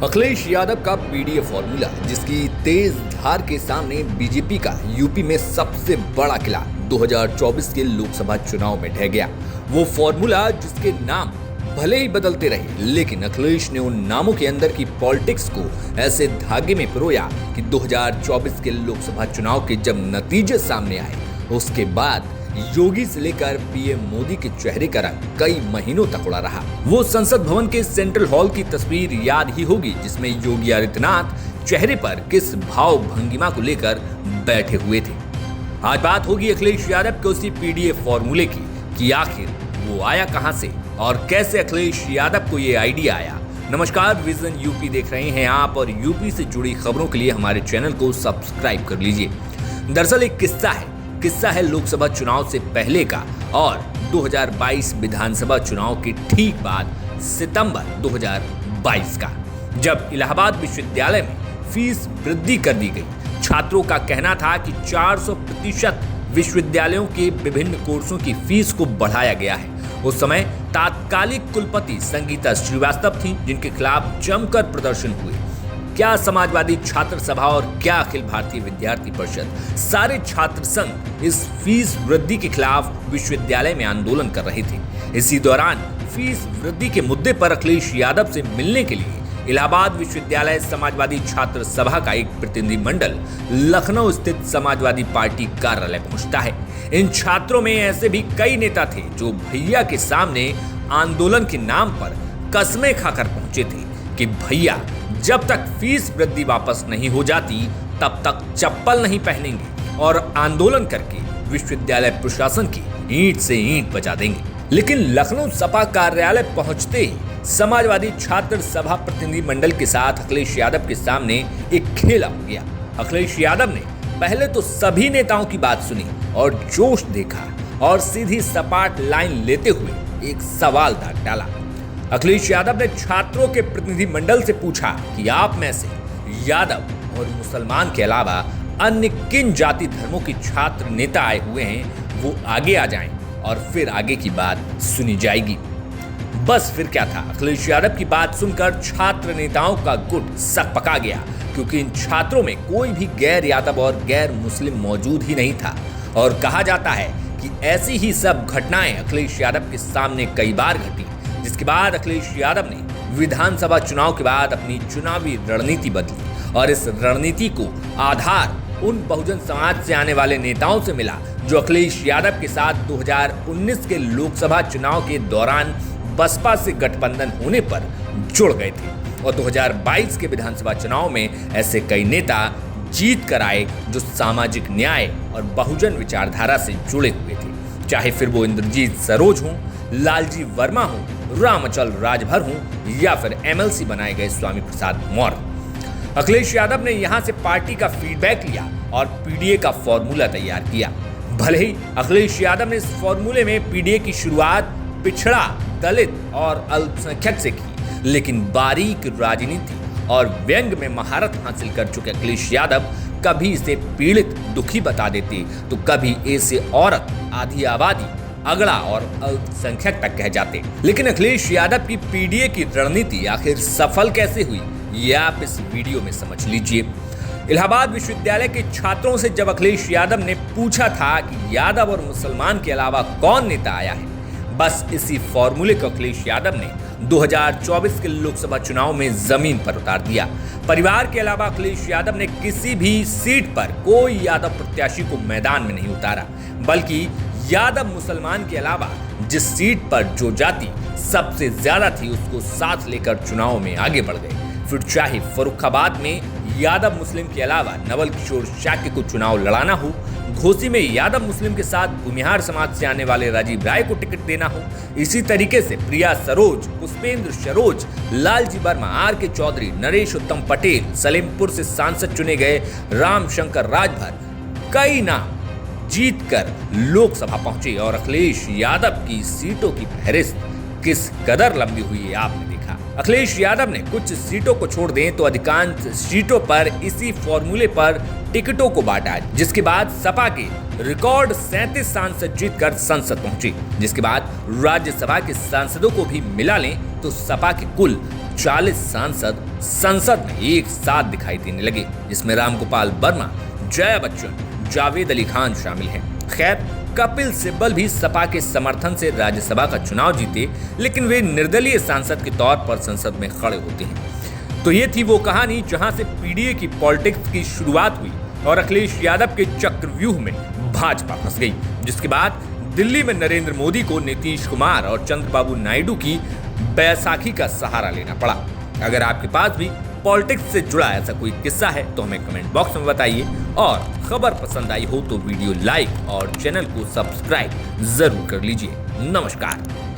अखिलेश यादव का PDA formula, जिसकी तेज धार के सामने बीजेपी का यूपी में सबसे बड़ा किला 2024 के लोकसभा चुनाव में ढह गया। वो फॉर्मूला जिसके नाम भले ही बदलते रहे, लेकिन अखिलेश ने उन नामों के अंदर की पॉलिटिक्स को ऐसे धागे में पिरोया कि 2024 के लोकसभा चुनाव के जब नतीजे सामने आए, उसके बाद योगी से लेकर पीएम मोदी के चेहरे का रंग कई महीनों तक उड़ा रहा। वो संसद भवन के सेंट्रल हॉल की तस्वीर याद ही होगी, जिसमें योगी आदित्यनाथ चेहरे पर किस भाव भंगिमा को लेकर बैठे हुए थे। आज बात होगी अखिलेश यादव के उसी पीडीए फॉर्मूले की कि आखिर वो आया कहां से और कैसे अखिलेश यादव को ये आइडिया आया। नमस्कार, विजन यूपी देख रहे हैं आप और यूपी से जुड़ी खबरों के लिए हमारे चैनल को सब्सक्राइब कर लीजिए। दरअसल एक किस्सा है लोकसभा चुनाव से पहले का और 2022 विधानसभा चुनाव के ठीक बाद सितंबर 2022 का, जब इलाहाबाद विश्वविद्यालय में फीस वृद्धि कर दी गई। छात्रों का कहना था कि 400% विश्वविद्यालयों के विभिन्न कोर्सों की फीस को बढ़ाया गया है। उस समय तात्कालिक कुलपति संगीता श्रीवास्तव थी, जिनके खिलाफ जमकर प्रदर्शन हुए। क्या समाजवादी छात्र सभा और क्या अखिल भारतीय विद्यार्थी परिषद, सारे छात्र संघ इस फीस वृद्धि के खिलाफ विश्वविद्यालय में आंदोलन कर रहे थे। इसी दौरान फीस वृद्धि के मुद्दे पर अखिलेश यादव से मिलने के लिए इलाहाबाद विश्वविद्यालय समाजवादी छात्र सभा का एक प्रतिनिधिमंडल लखनऊ स्थित समाजवादी पार्टी कार्यालय पहुंचता है। इन छात्रों में ऐसे भी कई नेता थे जो भैया के सामने आंदोलन के नाम पर कस्में खाकर पहुंचे थे कि भैया जब तक फीस वृद्धि वापस नहीं हो जाती तब तक चप्पल नहीं पहनेंगे और आंदोलन करके विश्वविद्यालय प्रशासन की ईंट से ईंट बजा देंगे। लेकिन लखनऊ सपा कार्यालय पहुंचते ही समाजवादी छात्र सभा प्रतिनिधिमंडल के साथ अखिलेश यादव के सामने एक खेला हो गया। अखिलेश यादव ने पहले तो सभी नेताओं की बात सुनी और जोश देखा और सीधी सपाट लाइन लेते हुए एक सवाल दाग डाला। अखिलेश यादव ने छात्रों के प्रतिनिधिमंडल से पूछा कि आप में से यादव और मुसलमान के अलावा अन्य किन जाति धर्मों के छात्र नेता आए हुए हैं, वो आगे आ जाएं और फिर आगे की बात सुनी जाएगी। बस फिर क्या था, अखिलेश यादव की बात सुनकर छात्र नेताओं का गुट सकपका गया, क्योंकि इन छात्रों में कोई भी गैर यादव और गैर मुस्लिम मौजूद ही नहीं था। और कहा जाता है कि ऐसी ही सब घटनाएं अखिलेश यादव के सामने कई बार घटी, जिसके बाद अखिलेश यादव ने विधानसभा चुनाव के बाद अपनी चुनावी रणनीति बदली और इस रणनीति को आधार उन बहुजन समाज से आने वाले नेताओं से मिला जो अखिलेश यादव के साथ 2019 के लोकसभा चुनाव के दौरान बसपा से गठबंधन होने पर जुड़ गए थे। और 2022 के विधानसभा चुनाव में ऐसे कई नेता जीत कर आए जो सामाजिक न्याय और बहुजन विचारधारा से जुड़े हुए थे, चाहे फिर वो इंद्रजीत सरोज हों, लालजी वर्मा हो, रामचल राजभर हो या फिर एमएलसी बनाए गए स्वामी प्रसाद मौर्य। अखिलेश यादव ने यहां से पार्टी का फीडबैक लिया और पीडीए का फॉर्मूला तैयार किया। भले ही अखिलेश यादव ने इस फॉर्मूले में पीडीए की शुरुआत पिछड़ा, दलित और अल्पसंख्यक से की, लेकिन बारीक राजनीति और व्यंग में महारत हासिल कर चुके अखिलेश यादव कभी इसे पीड़ित दुखी बता देते तो कभी ऐसे औरत, आधी आबादी, अगड़ा और अल्पसंख्यक तक कह जाते। लेकिन अखिलेश यादव की पीडीए की रणनीति आखिर सफल कैसे हुई, ये आप इस वीडियो में समझ लीजिए। इलाहाबाद विश्वविद्यालय के छात्रों से जब अखिलेश यादव ने पूछा था कि यादव और मुसलमान के अलावा कौन नेता आया है, बस इसी फॉर्मूले को अखिलेश यादव ने 2024 के लोकसभा चुनाव में जमीन पर उतार दिया। परिवार के अलावा अखिलेश यादव ने किसी भी सीट पर कोई यादव प्रत्याशी को मैदान में नहीं उतारा, बल्कि यादव मुसलमान के अलावा जिस सीट पर जो जाति सबसे ज्यादा थी उसको साथ लेकर चुनाव में आगे बढ़ गए। फिर चाहे फर्रुखाबाद में यादव मुस्लिम के अलावा नवल किशोर शाक्य को चुनाव लड़ाना हो, घोसी में यादव मुस्लिम के साथ भूमिहार समाज से आने वाले राजीव राय को टिकट देना हो, इसी तरीके से प्रिया सरोज, पुष्पेंद्र सरोज, लालजी वर्मा, आर.के. चौधरी, नरेश उत्तम पटेल, सलेमपुर से सांसद चुने गए रामशंकर राजभर, कई नाम जीत कर लोकसभा पहुंचे और अखिलेश यादव की सीटों की फहरिस्त किस कदर लंबी हुई है आपने देखा। अखिलेश यादव ने कुछ सीटों को छोड़ दें तो अधिकांश सीटों पर इसी फॉर्मूले पर टिकटों को बांटा, जिसके बाद सपा के रिकॉर्ड 37 सांसद जीतकर संसद पहुंचे। जिसके बाद राज्यसभा के सांसदों को भी मिला लें तो सपा के कुल 40 सांसद संसद में एक साथ दिखाई देने लगे, जिसमें रामगोपाल वर्मा, जया बच्चन, जावेद अली खान शामिल हैं। खैर, कपिल सिब्बल भी सपा के समर्थन से राज्यसभा का चुनाव जीते, लेकिन वे निर्दलीय सांसद के तौर पर संसद में खड़े होते हैं। तो ये थी वो कहानी जहां से पीडीए की पॉलिटिक्स की शुरुआत हुई और अखिलेश यादव के चक्रव्यूह में भाजपा फंस गई, जिसके बाद दिल्ली में नरेंद्र मोदी को नीतीश कुमार और चंद्रबाबू नायडू की बैसाखी का सहारा लेना पड़ा। अगर आपके पास भी पॉलिटिक्स से जुड़ा ऐसा कोई किस्सा है तो हमें कमेंट बॉक्स में बताइए, और खबर पसंद आई हो तो वीडियो लाइक और चैनल को सब्सक्राइब जरूर कर लीजिए। नमस्कार।